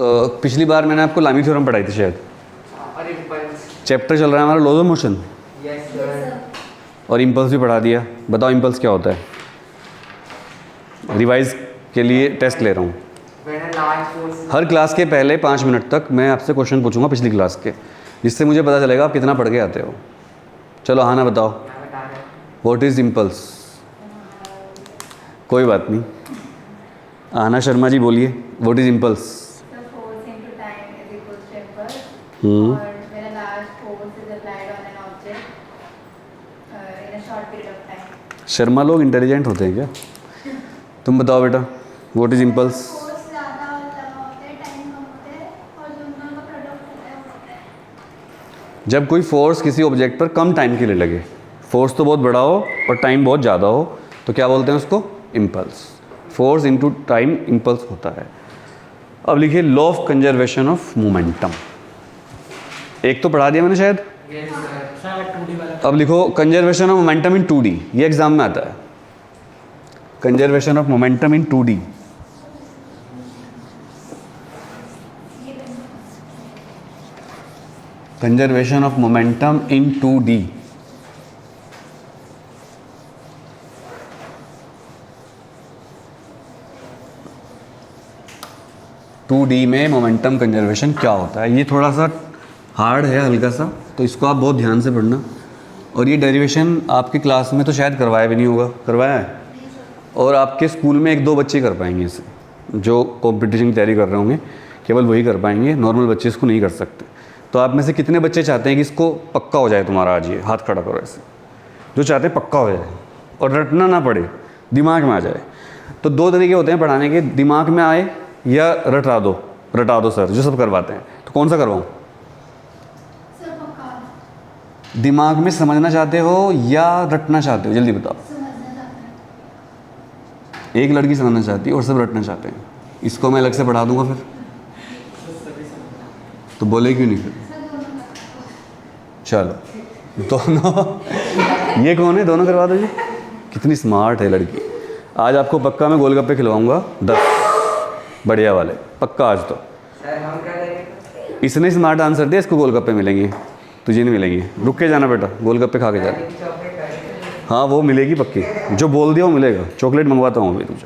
पिछली बार मैंने आपको लामी थ्योरम पढ़ाई थी शायद। चैप्टर चल रहा है हमारा लॉज ऑफ मोशन और इम्पल्स भी पढ़ा दिया। बताओ इम्पल्स क्या होता है। रिवाइज के लिए टेस्ट ले रहा हूँ। हर क्लास के पहले 5 मिनट तक मैं आपसे क्वेश्चन पूछूंगा पिछली क्लास के, जिससे मुझे पता चलेगा आप कितना पढ़ के आते हो। चलो हाँ ना बताओ, व्हाट इज़ इम्पल्स। कोई बात नहीं, आना शर्मा जी बोलिए, व्हाट इज़ इम्पल्स। शर्मा लोग इंटेलिजेंट होते हैं क्या? तुम बताओ बेटा, व्हाट इज़ इम्पल्स। जब कोई फोर्स किसी ऑब्जेक्ट पर कम टाइम के लिए लगे, फोर्स तो बहुत बड़ा हो और टाइम बहुत ज़्यादा हो, तो क्या बोलते हैं उसको? Impulse. Force into time impulse होता है। अब लिखिए law of conservation of momentum. एक तो पढ़ा दिया मैंने शायद। अब लिखो conservation of momentum in 2D। ये एग्जाम में आता है, conservation of momentum in 2D। Conservation of momentum in 2D। Two D में मोमेंटम कंजर्वेशन क्या होता है। ये थोड़ा सा हार्ड है हल्का सा, तो इसको आप बहुत ध्यान से पढ़ना। और ये डेरिवेशन आपकी क्लास में तो शायद करवाया भी नहीं होगा, करवाया है? और आपके स्कूल में 1-2 बच्चे कर पाएंगे इसे, जो कंपटीशन की तैयारी कर रहे होंगे, केवल वही कर पाएंगे, नॉर्मल बच्चे इसको नहीं कर सकते। तो आप में से कितने बच्चे चाहते हैं कि इसको पक्का हो जाए तुम्हारा आज? ये हाथ खड़ा करो ऐसे, जो चाहते हैं पक्का हो जाए और रटना ना पड़े, दिमाग में आ जाए। तो 2 तरीके होते हैं पढ़ाने के, दिमाग में आए या रटा दो सर, जो सब करवाते हैं। तो कौन सा करवाऊँ? दिमाग में समझना चाहते हो या रटना चाहते हो? जल्दी बताओ। एक लड़की समझना चाहती है और सब रटना चाहते हैं। इसको मैं अलग से पढ़ा दूंगा फिर, तो बोले क्यों नहीं फिर? चलो दोनों ये कौन है? दोनों करवा दो जी। कितनी स्मार्ट है लड़की। आज आपको पक्का मैं गोलगप्पे खिलवाऊंगा 10 बढ़िया वाले, पक्का आज तो। इसने स्मार्ट आंसर दिया, इसको गोलगप्पे मिलेंगे, तुझे नहीं मिलेंगे। रुक के जाना बेटा, गोलगप्पे खा के जाना। हाँ वो मिलेगी पक्की, जो बोल दिया वो मिलेगा। चॉकलेट मंगवाता हूँ अभी तुझे।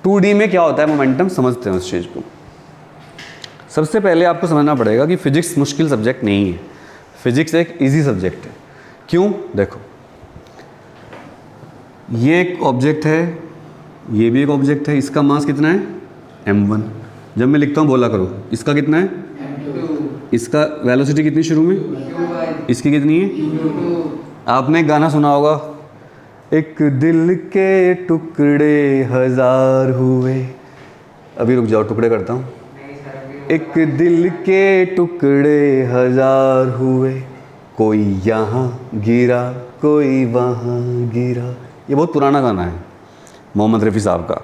2D में क्या होता है मोमेंटम, समझते हैं उस चीज़ को। सबसे पहले आपको समझना पड़ेगा कि फिजिक्स मुश्किल सब्जेक्ट नहीं है, फिजिक्स एक इजी सब्जेक्ट है। क्यों? देखो, ये एक ऑब्जेक्ट है, ये भी एक ऑब्जेक्ट है। इसका मास कितना है? m1। जब मैं लिखता हूँ बोला करो, इसका कितना है? m2। इसका वेलोसिटी कितनी शुरू में? इसकी कितनी है? आपने एक गाना सुना होगा, एक दिल के टुकड़े 1000 हुए। अभी रुक जाओ, टुकड़े करता हूँ। एक दिल के टुकड़े 1000 हुए, कोई यहाँ गिरा कोई वहाँ गिरा। ये बहुत पुराना गाना है मोहम्मद रफ़ी साहब का।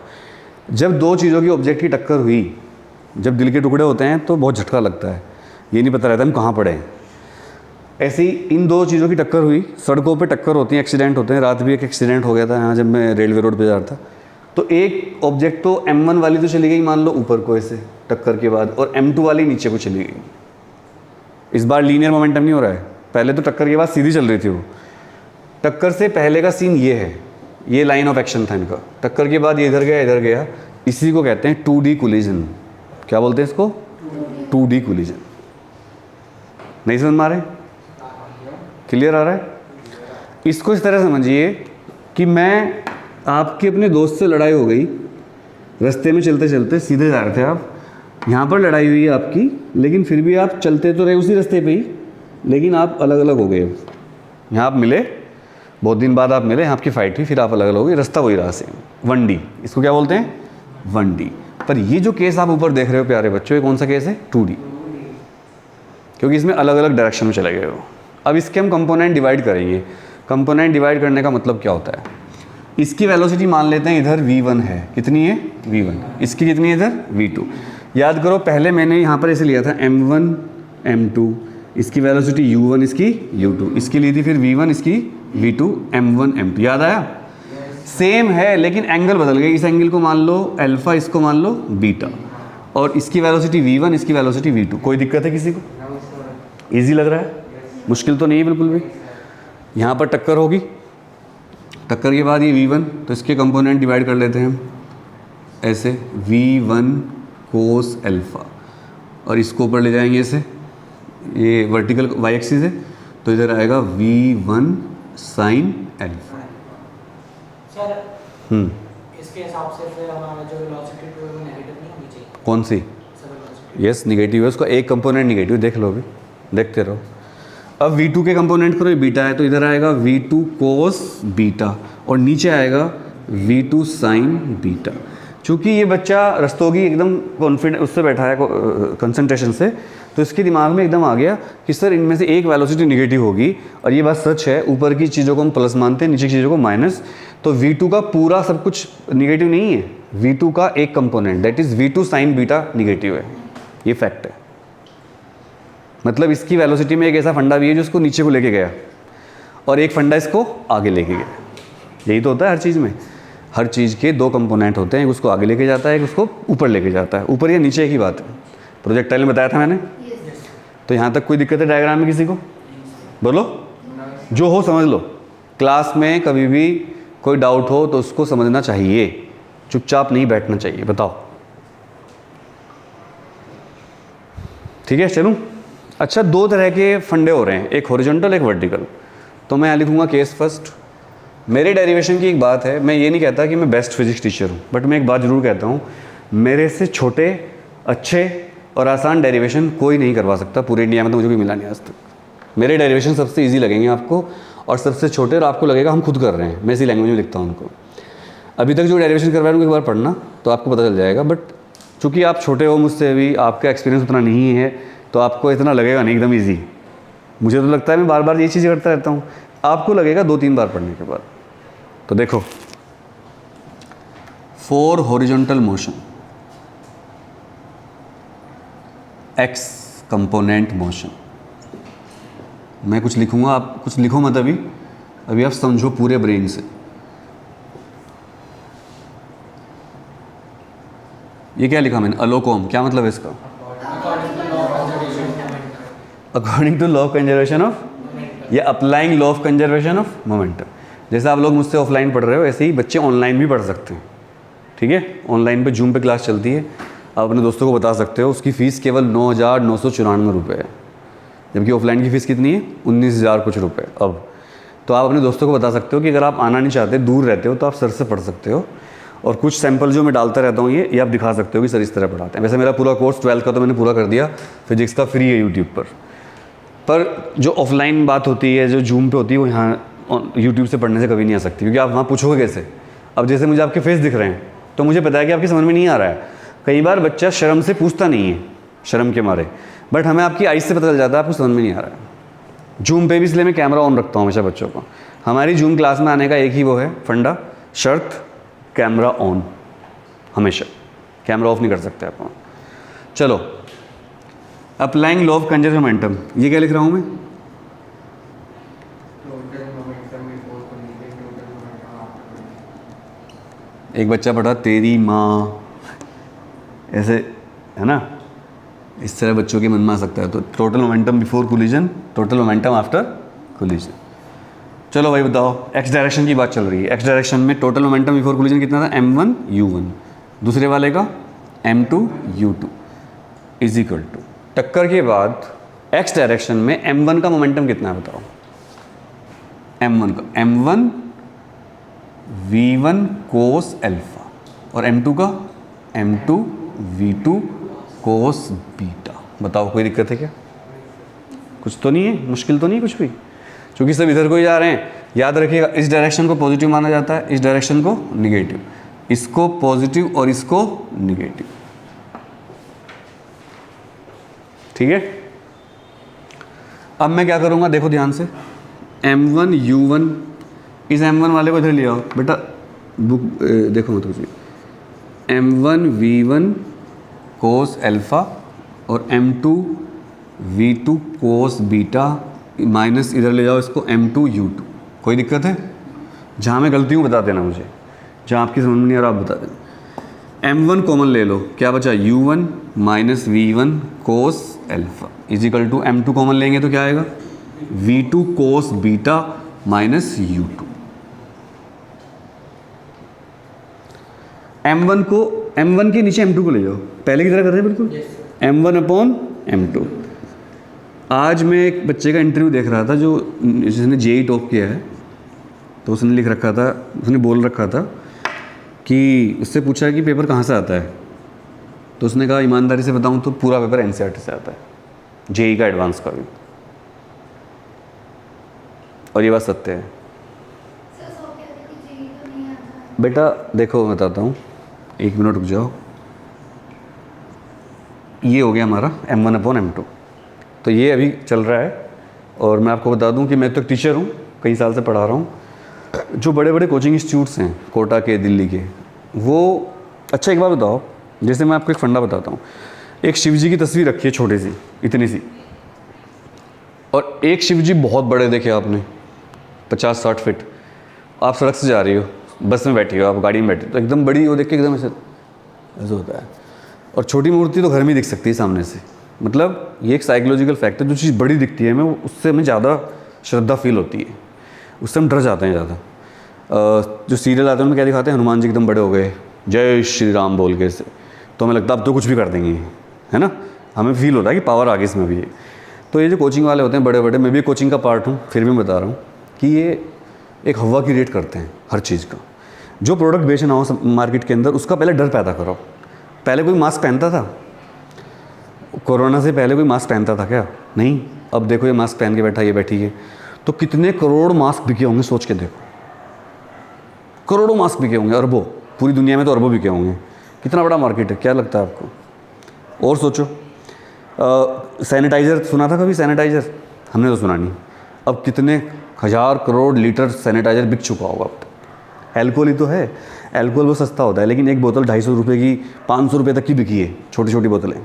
जब 2 चीज़ों की ऑब्जेक्ट की टक्कर हुई, जब दिल के टुकड़े होते हैं तो बहुत झटका लगता है, ये नहीं पता रहता हम कहाँ पड़े हैं। ऐसे ही इन 2 चीज़ों की टक्कर हुई, सड़कों पे टक्कर होती हैं, एक्सीडेंट होते हैं। रात भी एक एक्सीडेंट हो गया था यहाँ, जब मैं रेलवे रोड पे जा रहा था। तो एक ऑब्जेक्ट तो m1 वाली तो चली गई मान लो ऊपर को ऐसे टक्कर के बाद, और m2 वाली नीचे को चली गई। इस बार लीनियर मोमेंटम नहीं हो रहा है, पहले तो टक्कर के बाद सीधी चल रही थी वो। टक्कर से पहले का सीन ये है, ये लाइन ऑफ एक्शन था इनका। टक्कर के बाद ये इधर गया, इसी को कहते हैं 2D कोलिजन। क्या बोलते हैं इसको? 2D collision. नहीं समझ में आ रहा है? क्लियर आ रहा है? इसको इस तरह समझिए कि मैं आपके अपने दोस्त से लड़ाई हो गई, रास्ते में चलते चलते सीधे जा रहे थे आप, यहाँ पर लड़ाई हुई है आपकी, लेकिन फिर भी आप चलते तो रहे उसी रास्ते पे ही, लेकिन आप अलग अलग हो गए। यहाँ आप मिले, बहुत दिन बाद आप मिले, यहाँ आपकी फाइट हुई, फिर आप अलग अलग हो गए, रास्ता वही रहा सेम। 1D, इसको क्या बोलते हैं? 1D। पर ये जो केस आप ऊपर देख रहे हो प्यारे बच्चों, ये कौन सा केस है? 2D, क्योंकि इसमें अलग अलग डायरेक्शन में चले गए हो। अब इसके हम कंपोनेंट डिवाइड करेंगे। कंपोनेंट डिवाइड करने का मतलब क्या होता है? इसकी वेलोसिटी मान लेते हैं इधर v1 है, कितनी है? v1। इसकी कितनी है इधर? v2। याद करो पहले मैंने यहाँ पर ऐसे लिया था m1 m2, इसकी वेलोसिटी u1, इसकी u2, इसकी ली थी फिर v1, इसकी v2, m1 m2। याद आया? सेम है लेकिन एंगल बदल गए। इस एंगल को मान लो अल्फ़ा, इसको मान लो बीटा। और इसकी वेलोसिटी v1, इसकी वेलोसिटी v2। कोई दिक्कत है किसी को? इजी लग रहा है? मुश्किल तो नहीं है बिल्कुल भी। यहाँ पर टक्कर होगी, टक्कर के बाद ये v1, तो इसके कंपोनेंट डिवाइड कर लेते हैं हम ऐसे, v1 कोस अल्फ़ा, और इसको ऊपर ले जाएंगे ऐसे, ये वर्टिकल y एक्सिस है, तो इधर आएगा v1 साइन अल्फ़ा। इसके हिसाब से फिर हमारा जो वेलोसिटी टू है वो नेगेटिव नहीं होनी चाहिए? कौन सी? यस नेगेटिव है, उसका एक कंपोनेंट नेगेटिव, देख लो अभी, देखते रहो। अब v2 के कंपोनेंट करो, ये बीटा है, तो इधर आएगा v2 कोस बीटा, और नीचे आएगा v2 साइन बीटा। चूँकि ये बच्चा रस्तोगी एकदम कॉन्फिडेंट उससे बैठा है कंसंट्रेशन से, तो इसके दिमाग में एकदम आ गया कि सर इनमें से एक वेलोसिटी निगेटिव होगी, और ये बात सच है, ऊपर की चीज़ों को हम प्लस मानते हैं, नीचे की चीज़ों को माइनस। तो v2 का पूरा सब कुछ निगेटिव नहीं है, v2 का एक component that is v2 sine beta negative है, ये फैक्ट है। मतलब इसकी वेलोसिटी में एक ऐसा फंडा भी है जो इसको नीचे को लेके गया, और एक फंडा इसको आगे लेके गया। यही तो होता है हर चीज़ में, हर चीज़ के दो कंपोनेंट होते हैं, एक उसको आगे लेके जाता है, एक उसको ऊपर लेके जाता है। ऊपर या नीचे एक ही बात है, प्रोजेक्टाइल में बताया था मैंने। तो यहाँ तक कोई दिक्कत है डायग्राम में किसी को? बोलो, जो हो समझ लो। क्लास में कभी भी कोई डाउट हो तो उसको समझना चाहिए, चुपचाप नहीं बैठना चाहिए। बताओ, ठीक है? चलूँ। अच्छा, दो तरह के फंडे हो रहे हैं, एक हॉरिजॉन्टल एक वर्टिकल। तो मैं यहाँ लिखूँगा केस फर्स्ट। मेरे डेरिवेशन की एक बात है, मैं ये नहीं कहता कि मैं बेस्ट फिजिक्स टीचर हूँ, बट मैं एक बात ज़रूर कहता हूँ, मेरे से छोटे, अच्छे और आसान डेरिवेशन कोई नहीं करवा सकता पूरे इंडिया में, तो मुझे कोई मिला नहीं आज तक। मेरे डेरिवेशन सबसे ईजी लगेंगे आपको, और सबसे छोटे, और आपको लगेगा हम खुद कर रहे हैं। मैं इसी लैंग्वेज में लिखता हूँ उनको। अभी तक जो डेरिवेशन करवाए उनको एक बार पढ़ना तो आपको पता चल जाएगा। बट चूँकि आप छोटे हो मुझसे, अभी आपका एक्सपीरियंस उतना नहीं है, तो आपको इतना लगेगा नहीं एकदम ईजी। मुझे तो लगता है मैं बार बार ये चीज़ करता रहता हूँ, आपको लगेगा 2-3 बार पढ़ने के बाद। तो देखो, for horizontal motion, x component motion, मैं कुछ लिखूंगा, आप कुछ लिखो मत अभी आप समझो पूरे ब्रेन से। ये क्या लिखा मैंने? अलोकोम, क्या मतलब है इसका? According to law of conservation of, या applying law of conservation of momentum. जैसे आप लोग मुझसे ऑफलाइन पढ़ रहे हो, ऐसे ही बच्चे ऑनलाइन भी पढ़ सकते हैं। ठीक है? ऑनलाइन पे जूम पे क्लास चलती है, आप अपने दोस्तों को बता सकते हो। उसकी फ़ीस केवल 9,994 रुपये है, जबकि ऑफलाइन की फ़ीस कितनी है? 19,000 कुछ रुपये। अब तो आप अपने दोस्तों को बता सकते हो कि अगर आप आना नहीं चाहते, दूर रहते हो, तो आप सर से पढ़ सकते हो। और कुछ सैंपल जो मैं डालता रहता हूँ, ये आप दिखा सकते हो कि सर इस तरह पढ़ाते हैं। वैसे मेरा पूरा कोर्स 12th का तो मैंने पूरा कर दिया, फिजिक्स का फ्री है यूट्यूब पर जो ऑफलाइन बात होती है, जो जूम पे होती है, वो यहाँ यूट्यूब से पढ़ने से कभी नहीं आ सकती, क्योंकि आप वहाँ पूछोगे कैसे। अब जैसे मुझे आपके फेस दिख रहे हैं, तो मुझे पता है कि आपकी समझ में नहीं आ रहा है। कई बार बच्चा शर्म से पूछता नहीं है, शर्म के मारे, बट हमें आपकी आइज से पता चल जाता है आपको समझ में नहीं आ रहा है। जूम पे भी इसलिए मैं कैमरा ऑन रखता हूँ हमेशा बच्चों को। हमारी जूम क्लास में आने का एक ही वो है फंडा, शर्त, कैमरा ऑन, हमेशा कैमरा ऑफ नहीं कर सकते आप। चलो, applying law of conservation momentum, ये क्या लिख रहा हूँ मैं? एक बच्चा पढ़ा तेरी माँ, ऐसे है ना, इस तरह बच्चों के मन में आ सकता है। तो total momentum before collision, total momentum after collision. चलो भाई बताओ, एक्स डायरेक्शन की बात चल रही है। एक्स डायरेक्शन में टोटल मोमेंटम बिफोर कोलिजन कितना था? m1 u1, दूसरे वाले का m2 u2 is equal to, टक्कर के बाद एक्स डायरेक्शन में m1 का मोमेंटम कितना है बताओ? m1 का m1 v1 कोस अल्फा, और m2 का m2 v2 कोस बीटा। बताओ कोई दिक्कत है क्या? कुछ तो नहीं है, मुश्किल तो नहीं कुछ भी, क्योंकि सब इधर को ही जा रहे हैं। याद रखिएगा, इस डायरेक्शन को पॉजिटिव माना जाता है, इस डायरेक्शन को निगेटिव, इसको पॉजिटिव और इसको निगेटिव। ठीक है? अब मैं क्या करूंगा, देखो ध्यान से, m1 u1, इस m1 वाले को इधर ले आओ बेटा, बुक देखो मत कुछ भी, m1 v1 कोस अल्फा और m2 v2 cos beta, minus इधर ले जाओ इसको m2 u2। कोई दिक्कत है? जहाँ मैं गलती हूँ बता देना मुझे, जहाँ आपकी समझ में नहीं आ रहा आप बता देना। m1 कॉमन ले लो, क्या बचा u1 minus v1 cos alpha is equal to m2 common लेंगे तो क्या आएगा v2 cos beta minus u2। m1 के नीचे m2 को ले जाओ, पहले की तरह कर रहे हैं बिल्कुल, m1 अपॉन m2। आज मैं एक बच्चे का इंटरव्यू देख रहा था जो जिसने जेई टॉप किया है, तो उसने लिख रखा था, उसने बोल रखा था कि उससे पूछा कि पेपर कहाँ से आता है, तो उसने कहा ईमानदारी से बताऊँ तो पूरा पेपर एनसीईआरटी से आता है, जेई का एडवांस का भी। और ये बात सत्य है बेटा। देखो मैं बताता हूँ, एक मिनट रुक जाओ। ये हो गया हमारा m1 अपॉन m2, तो ये अभी चल रहा है। और मैं आपको बता दूं कि मैं तो एक टीचर हूँ, कई साल से पढ़ा रहा हूँ। जो बड़े बड़े कोचिंग इंस्टीट्यूट्स हैं कोटा के, दिल्ली के, वो अच्छा एक बात बताओ, जैसे मैं आपको एक फंडा बताता हूँ। एक शिव जी की तस्वीर रखी है छोटी सी, इतनी सी, और एक शिव जी बहुत बड़े देखे आपने 50-60 फीट। आप सड़क से जा रही हो, बस में बैठी हो, आप गाड़ी में बैठे, तो एकदम बड़ी वो देख के एकदम ऐसे होता है। और छोटी मूर्ति तो घर में ही दिख सकती है सामने से। मतलब ये एक साइकोलॉजिकल फैक्ट है, जो चीज़ बड़ी दिखती है हमें, उससे हमें ज़्यादा श्रद्धा फील होती है, उससे हम डर जाते हैं ज़्यादा। जो सीरियल आते हैं उनमें क्या दिखाते हैं, हनुमान जी एकदम बड़े हो गए, जय श्री राम बोल के ऐसे, तो हमें लगता है अब तो कुछ भी कर देंगे, है ना। हमें फील होता है कि पावर आ गई इसमें भी है। तो ये जो कोचिंग वाले होते हैं बड़े बड़े, मैं भी कोचिंग का पार्ट हूँ, फिर भी मैं बता रहा हूँ कि ये एक हवा की रेट करते हैं हर चीज़ का। जो प्रोडक्ट बेचना हो मार्केट के अंदर, उसका पहले डर पैदा करो। पहले कोई मास्क पहनता था? कोरोना से पहले कोई मास्क पहनता था क्या? नहीं। अब देखो ये मास्क पहन के बैठा, ये बैठी है, तो कितने करोड़ मास्क बिके होंगे, सोच के देखो। करोड़ों मास्क बिके होंगे, अरबों, पूरी दुनिया में तो अरबों बिके होंगे। कितना बड़ा मार्केट है, क्या लगता है आपको? और सोचो, सैनिटाइज़र सुना था कभी? सैनिटाइज़र हमने तो सुना नहीं। अब कितने हज़ार करोड़ लीटर सैनिटाइज़र बिक चुका होगा अब तक। एल्कोहल ही तो है, एल्कोहल वो सस्ता होता है, लेकिन एक बोतल 250 रुपये की, 500 रुपये तक की बिकी है। छोटी छोटी बोतलें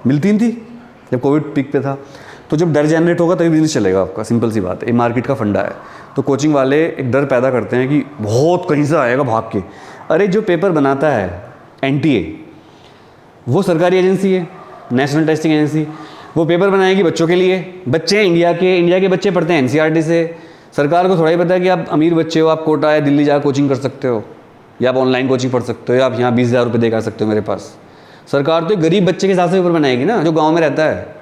मिलती थी जब कोविड पीक पे था। तो जब डर जनरेट होगा तभी बिजनेस चलेगा आपका, सिंपल सी बात है। ये मार्केट का फंडा है। तो कोचिंग वाले एक डर पैदा करते हैं कि बहुत कहीं से आएगा भाग के। अरे जो पेपर बनाता है NTA, वो सरकारी एजेंसी है, नेशनल टेस्टिंग एजेंसी। वो पेपर बनाएगी बच्चों के लिए। बच्चे हैं इंडिया के बच्चे पढ़ते हैं NCERT से। सरकार को थोड़ा ही पता है कि आप अमीर बच्चे हो, आप कोटा या दिल्ली जाकर कोचिंग कर सकते हो, या आप ऑनलाइन कोचिंग पढ़ सकते हो, या आप यहाँ 20,000 रुपये दे कर सकते हो मेरे पास। सरकार तो एक गरीब बच्चे के हिसाब से पेपर बनाएगी ना, जो गाँव में रहता है,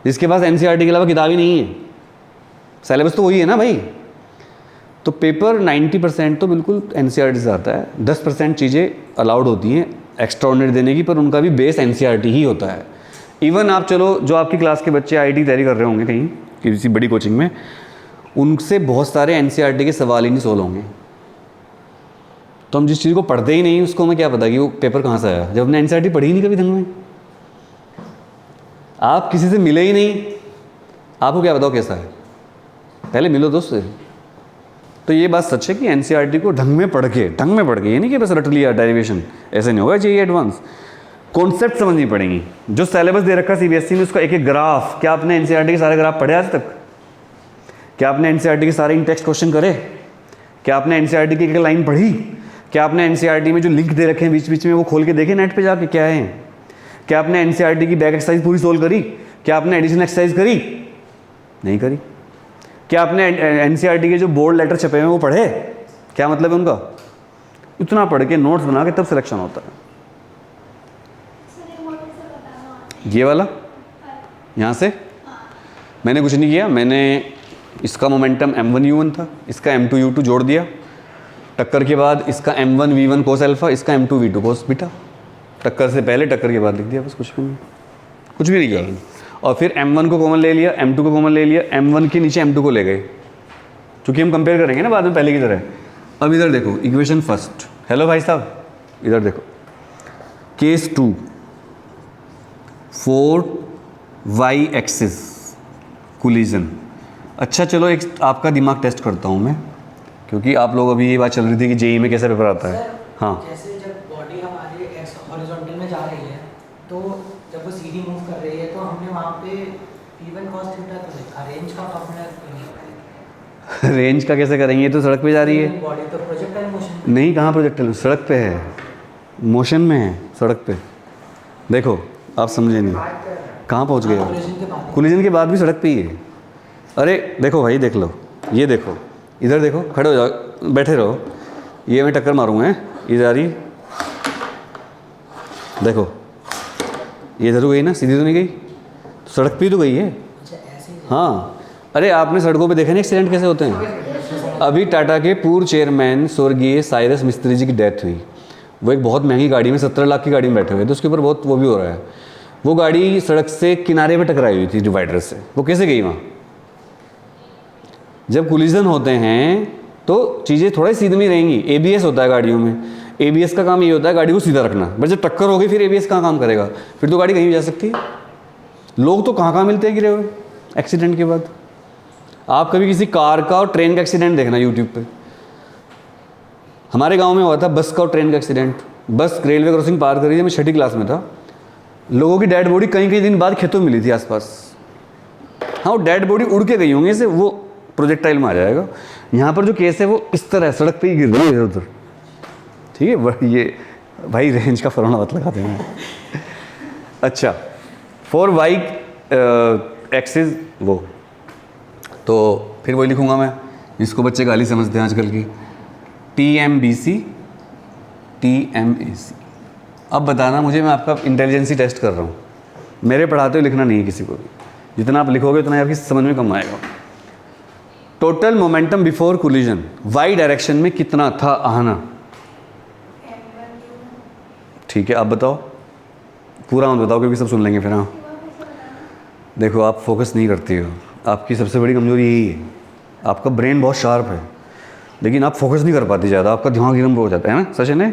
जिसके पास NCERT के अलावा किताब ही नहीं है। सिलेबस तो वही है ना भाई। तो पेपर 90% तो बिल्कुल NCERT से आता है। 10% चीज़ें अलाउड होती हैं एक्स्ट्राऑर्डिनरी देने की, पर उनका भी बेस NCERT ही होता है। इवन आप चलो, जो आपकी क्लास के बच्चे IIT तैयारी कर रहे होंगे कहीं किसी बड़ी कोचिंग में, उनसे बहुत सारे NCERT के सवाल ही नहीं सोल्व होंगे। तो हम जिस चीज़ को पढ़ते ही नहीं, उसको हमें क्या पता कि वो पेपर कहाँ से आया, जब हमने NCERT पढ़ी ही नहीं कभी ढंग में। आप किसी से मिले ही नहीं, आपको क्या बताओ कैसा है? पहले मिलो दोस्त से। तो ये बात सच है कि NCERT को ढंग में पढ़ के, ये नहीं कि बस रट लिया डेरिवेशन, ऐसे नहीं होगा। जेईई एडवांस कॉन्सेप्ट समझनी पड़ेंगी। जो सिलेबस दे रखा CBSE ने, उसका एक एक ग्राफ, क्या आपने NCERT के सारे ग्राफ पढ़े आज तक? क्या आपने NCERT के सारे इन टेक्स्ट क्वेश्चन करे? क्या आपने NCERT की एक लाइन पढ़ी? क्या आपने NCERT में जो लिंक दे रखे हैं बीच बीच में, वो खोल के देखे नेट पे जाके क्या है? क्या आपने NCERT की बैक एक्सरसाइज पूरी सोल्व करी? क्या आपने एडिशन एक्सरसाइज करी? नहीं करी। क्या आपने NCERT के जो बोर्ड लेटर छपे हैं वो पढ़े? क्या मतलब है उनका? इतना पढ़ के नोट्स बना के तब सिलेक्शन होता है। ये वाला यहाँ से मैंने कुछ नहीं किया, मैंने इसका मोमेंटम M1U1 था, इसका M2U2 जोड़ दिया। टक्कर के बाद इसका M1V1 कोस अल्फा, इसका M2V2 कोस बीटा। टक्कर से पहले, टक्कर के बाद लिख दिया, बस कुछ भी नहीं किया। और फिर M1 को कॉमन ले लिया, M2 को कॉमन ले लिया, M1 के नीचे M2 को ले गए, क्योंकि हम कंपेयर करेंगे ना बाद में पहले की तरह। अब इधर देखो, इक्वेशन फर्स्ट। हेलो भाई साहब, इधर देखो, केस 2 4y एक्सिस कोलिजन। अच्छा चलो, एक आपका दिमाग टेस्ट करता हूँ मैं, क्योंकि आप लोग अभी ये बात चल रही थी कि जेईई में कैसे पेपर आता है। हाँ, जैसे जब बॉडी हमारी हॉरिजॉन्टल में जा रही है, तो जब वो सीधी मूव कर रही है, तो हमने वहाँ पे P1 cos थीटा तो लिखा, रेंज का फॉर्मूला रेंज का कैसे करेंगे? ये तो सड़क पे जा रही है बॉडी, तो प्रोजेक्टाइल मोशन नहीं। कहाँ प्रोजेक्टाइल? सड़क पे है। मोशन में है सड़क पे। देखो आप समझे नहीं, कहाँ पहुँच गए आप? कोलिजन के बाद कोलिजन के बाद भी सड़क पे ही है। अरे देखो भाई, देख लो, ये देखो, इधर देखो, खड़े हो जाओ, बैठे रहो, ये मैं टक्कर मारूंगा, है ये जा रही, देखो ये इधर गई ना, सीधी तो नहीं गई, तो सड़क पे ही तो गई है। अच्छा ऐसे ही हाँ, अरे आपने सड़कों पे देखा नहीं एक्सीडेंट कैसे होते हैं? अभी टाटा के पूर्व चेयरमैन स्वर्गीय साइरस मिस्त्री जी की डेथ हुई। वो एक बहुत महंगी गाड़ी में 17 लाख की गाड़ी में बैठे हुए थे, उसके ऊपर बहुत वो भी हो रहा है। वो गाड़ी सड़क से किनारे पे टकराई हुई थी डिवाइडर से, वो कैसे गई वहाँ? जब कोलिजन होते हैं तो चीज़ें थोड़ा ही सीधे में रहेंगी। एबीएस होता है गाड़ियों में, एबीएस का काम ये होता है गाड़ी को सीधा रखना, बट जब टक्कर हो गई फिर एबीएस कहाँ काम करेगा? फिर तो गाड़ी कहीं भी जा सकती है। लोग तो कहाँ मिलते हैं गिरे हुए एक्सीडेंट के बाद। आप कभी किसी कार का और ट्रेन का एक्सीडेंट देखना यूट्यूब पे। हमारे गांव में हुआ था बस का और ट्रेन का एक्सीडेंट। बस रेलवे क्रॉसिंग पार करी थी, मैं 6ठी क्लास में था। लोगों की डेड बॉडी कई कई दिन बाद खेतों में मिली थी आसपास। हाँ, वो डेड बॉडी उड़ के गई होंगी, से वो प्रोजेक्टाइल में आ जाएगा। यहाँ पर जो केस है वो इस तरह सड़क पे ही गिर रही है इधर उधर, ठीक है। ये भाई रेंज का फॉर्मूला मत लगाते हैं। अच्छा, फॉर वाई एक्सिस वो, तो फिर वही लिखूंगा मैं जिसको बच्चे गाली समझते हैं आजकल की, TMBC TMAC। अब बताना मुझे, मैं आपका इंटेलिजेंसी टेस्ट कर रहा हूँ। मेरे पढ़ाते हुए लिखना नहीं है किसी को भी, जितना आप लिखोगे उतना आपकी समझ में कम आएगा। Total momentum before collision Y direction में कितना था आना? ठीक है, आप बताओ, पूरा मत बताओ क्योंकि सब सुन लेंगे फिर। हाँ देखो, आप फोकस नहीं करती हो, आपकी सबसे बड़ी कमजोरी यही है। आपका ब्रेन बहुत शार्प है लेकिन आप फोकस नहीं कर पाती ज़्यादा, आपका दिमाग एकदम हो जाता है ना। सच है ना?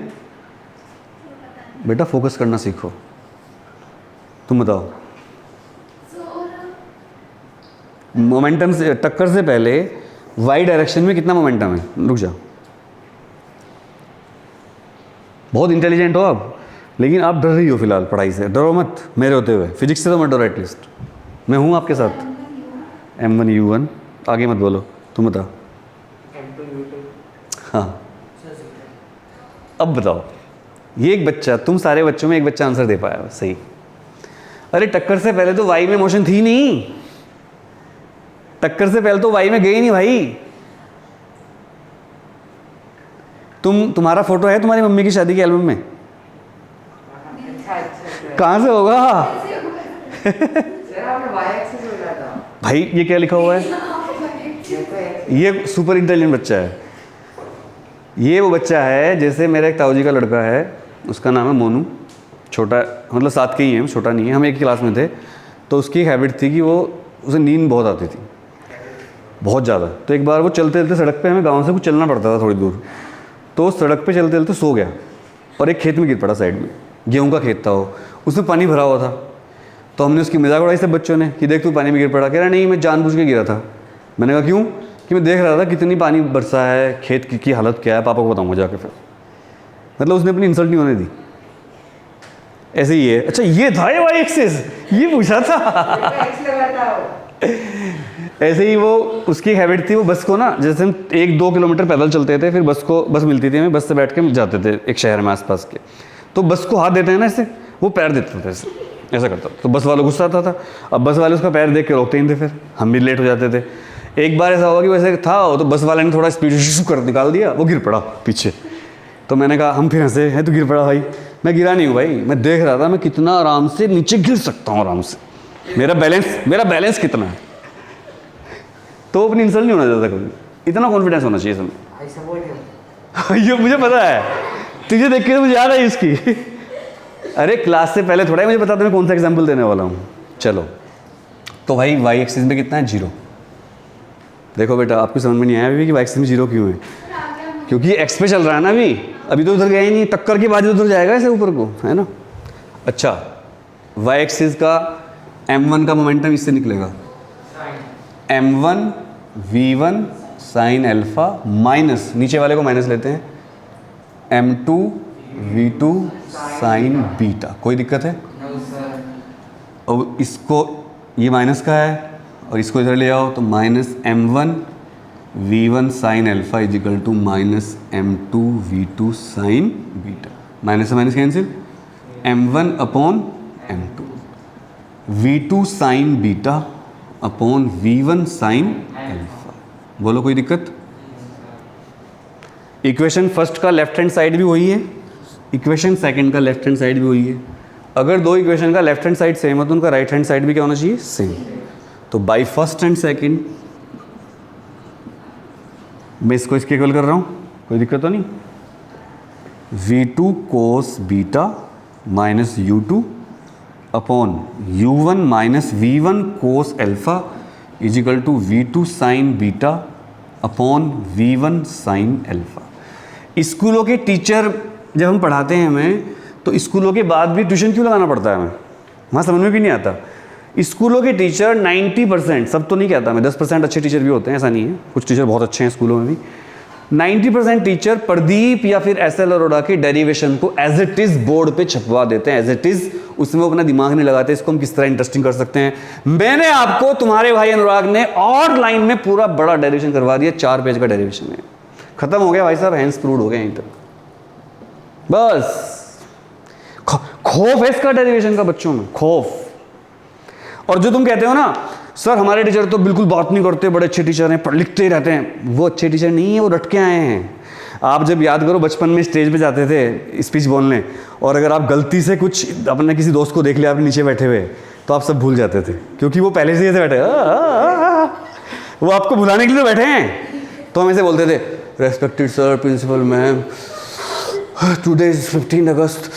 बेटा फोकस करना सीखो। तुम बताओ, मोमेंटम से, टक्कर से पहले वाई डायरेक्शन में कितना मोमेंटम है? रुक जाओ, बहुत इंटेलिजेंट हो आप, लेकिन आप डर रही हो फिलहाल पढ़ाई से। डरो मत मेरे होते हुए, फिजिक्स से तो मत डरो एटलीस्ट, मैं हूँ आपके साथ। M1U1, आगे मत बोलो, तुम बताओ। हाँ, अब बताओ, ये एक बच्चा, तुम सारे बच्चों में एक बच्चा आंसर दे पाया सही। अरे टक्कर से पहले तो वाई में मोशन थी नहीं, टक्कर से पहले तो वाई में गई नहीं भाई। तुम्हारा फोटो है तुम्हारी मम्मी की शादी के एल्बम में? कहाँ से होगा? भाई ये क्या लिखा हुआ है? ये सुपर इंटेलिजेंट बच्चा है। ये वो बच्चा है, जैसे मेरा एक ताऊ जी का लड़का है, उसका नाम है मोनू, छोटा, मतलब साथ के ही हैं, छोटा नहीं है, हम एक ही क्लास में थे। तो उसकी एक हैबिट थी कि उसे नींद बहुत आती थी, बहुत ज़्यादा। तो एक बार वो चलते चलते सड़क पे, हमें गांव से कुछ चलना पड़ता था थोड़ी दूर, तो सड़क पे चलते चलते सो गया और एक खेत में गिर पड़ा साइड में, गेहूं का खेत था वो, उसमें पानी भरा हुआ था। तो हमने उसकी मजाक उड़ाई सब बच्चों ने कि देख तू पानी में गिर पड़ा। कह रहा नहीं, मैं जानबूझ के गिरा था। मैंने कहा क्यों? कि मैं देख रहा था कितनी पानी बरसा है, खेत की हालत क्या है, पापा को बताऊँगा जाके फिर। मतलब उसने अपनी इंसल्ट नहीं होने दी। ऐसे ही है। अच्छा ये था ये वाई एक्सिस, ये पूछा था। ऐसे ही वो, उसकी हैबिट थी, वो बस को ना, जैसे हम 1-2 किलोमीटर पैदल चलते थे, फिर बस मिलती थी हमें, बस से बैठ के जाते थे एक शहर में आसपास के। तो बस को हाथ देते हैं ना ऐसे, वो पैर देते थे ऐसा करता। तो बस वालों गुस्सा आता था, अब बस वाले उसका पैर देख के रोकते ही थे, फिर हम भी लेट हो जाते थे। एक बार ऐसा हुआ कि वैसे था तो बस वाले ने थोड़ा स्पीड कर निकाल दिया, वो गिर पड़ा पीछे। तो मैंने कहा, हम फिर हंसे, है तो गिर पड़ा भाई। मैं गिरा नहीं हूँ भाई, मैं देख रहा था मैं कितना आराम से नीचे गिर सकता हूँ आराम से, मेरा बैलेंस कितना है। तो अपनी इंसल्ट नहीं होना चाहता कभी, इतना कॉन्फिडेंस होना चाहिए इसमें। ये मुझे पता है, तुझे देख के तो मुझे याद है इसकी। अरे क्लास से पहले थोड़ा ही मुझे पता था मैं कौन सा एग्जाम्पल देने वाला हूँ। चलो, तो भाई वाई एक्सिस में कितना है? 0। देखो बेटा, आपको समझ में नहीं आया अभी कि वाई एक्सिस में 0 क्यों है? क्योंकि एक्स पे चल रहा है ना अभी तो उधर गया ही नहीं, टक्कर के बाद उधर जाएगा ऐसे ऊपर को, है ना। अच्छा, वाई एक्सिस का M1 का मोमेंटम इससे निकलेगा, M1 V1 sine alpha minus, नीचे वाले को माइनस लेते हैं, M2 V2 साइन बीटा। कोई दिक्कत है? अब इसको, ये माइनस का है और इसको इधर ले आओ तो minus M1 V1 sine alpha equal to minus M2 V2 sine beta. Minus से minus cancel, m1 upon m2, v2 sine beta upon v1 sine alpha. बोलो कोई दिक्कत? इक्वेशन फर्स्ट का लेफ्ट हैंड साइड भी वही है, इक्वेशन सेकंड का left hand side भी वही है। अगर दो इक्वेशन का लेफ्ट हैंड साइड सेम है तो उनका राइट हैंड साइड भी क्या होना चाहिए? सेम। तो बाय फर्स्ट एंड सेकंड मैं इसको इसके इक्वल कर रहा हूँ, कोई दिक्कत तो नहीं? v2 cos beta minus u2 upon u1 minus v1 cos alpha is equal to v2 sine beta upon v1 sine alpha. स्कूलों के टीचर जब हम पढ़ाते हैं हमें, तो स्कूलों के बाद भी ट्यूशन क्यों लगाना पड़ता है हमें? वहाँ समझ में भी नहीं आता। स्कूलों के टीचर 90%, सब तो नहीं कहता मैं, 10% अच्छे टीचर भी होते हैं, ऐसा नहीं है, कुछ टीचर बहुत अच्छे हैं स्कूलों में भी। 90% टीचर प्रदीप या फिर एस.एल. अरोड़ा के डेरिवेशन को एज इट इज बोर्ड पे छपवा देते हैं, एज इट इज, उसमें वो अपना दिमाग नहीं लगाते इसको हम किस तरह इंटरेस्टिंग कर सकते हैं। मैंने आपको, तुम्हारे भाई अनुराग ने और लाइन में पूरा बड़ा डेरिवेशन करवा दिया, 4 पेज का डेरिवेशन है, खत्म हो गया भाई साहब, हैंड्स प्रूड हो गया यहीं तक। बस खौफ है इसका डेरिवेशन का बच्चों में, खौफ। और जो तुम कहते हो ना सर हमारे टीचर तो बिल्कुल बात नहीं करते, बड़े अच्छे टीचर हैं, लिखते ही रहते हैं, वो अच्छे टीचर नहीं है, वो रटके आए हैं। आप जब याद करो बचपन में स्टेज पे जाते थे स्पीच बोलने, और अगर आप गलती से कुछ अपने किसी दोस्त को देख लिया आपने नीचे बैठे हुए, तो आप सब भूल जाते थे, क्योंकि वो पहले से ऐसे बैठे वो आपको भुलाने के लिए बैठे हैं। तो हम ऐसे बोलते थे, respected sir, principal ma'am, today is 15 August.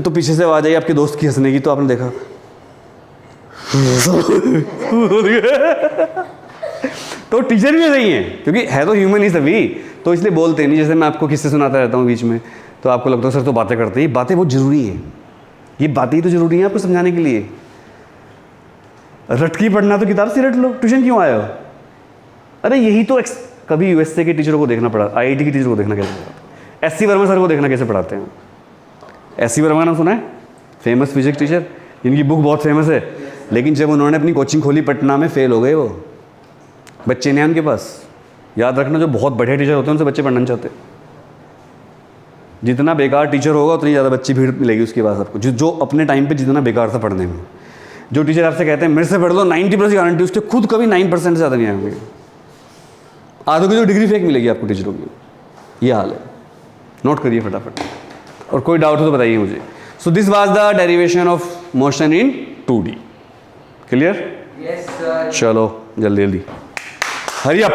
तो पीछे से आवाज आई आपके दोस्त की हंसने की, तो आपने देखा तो टीचर भी सही है, क्योंकि है तो ह्यूमन ही सभी, तो इसलिए बोलते नहीं। जैसे मैं आपको किस्से सुनाता रहता हूँ बीच में, तो आपको लगता है सर तो बातें करते हैं, बातें बहुत जरूरी है, ये बातें ही तो जरूरी है आपको समझाने के लिए। रटकी पढ़ना तो किताब से रट लो, ट्यूशन क्यों आए हो? अरे यही तो कभी यूएसए के टीचरों को देखना पड़ा, आईआईटी के टीचर को देखना कैसे पढ़ाते, एससी वर्मा सर को देखना कैसे पढ़ाते हैं। एससी वर्मा नाम सुना है? फेमस फिजिक्स टीचर, जिनकी बुक बहुत फेमस है, लेकिन जब उन्होंने अपनी कोचिंग खोली पटना में, फेल हो गए वो। बच्चे नहीं हैं उनके पास। याद रखना, जो बहुत बढ़िया टीचर होते हैं उनसे बच्चे पढ़ना नहीं चाहते। जितना बेकार टीचर होगा उतनी ज़्यादा बच्ची भीड़ मिलेगी उसके पास आपको, जो अपने टाइम पे जितना बेकार था पढ़ने में। जो टीचर आपसे कहते हैं मेरे से पढ़ लो 90% गारंटी, उसके खुद कभी 9% से ज़्यादा नहीं आएंगे। आधों की जो डिग्री फेक मिलेगी आपको टीचरों की, ये हाल है। नोट करिए फटाफट, और कोई डाउट हो तो बताइए मुझे। So this was the derivation of motion in 2D। Clear? Yes sir. चलो जल्दी जल्दी, हरी अप।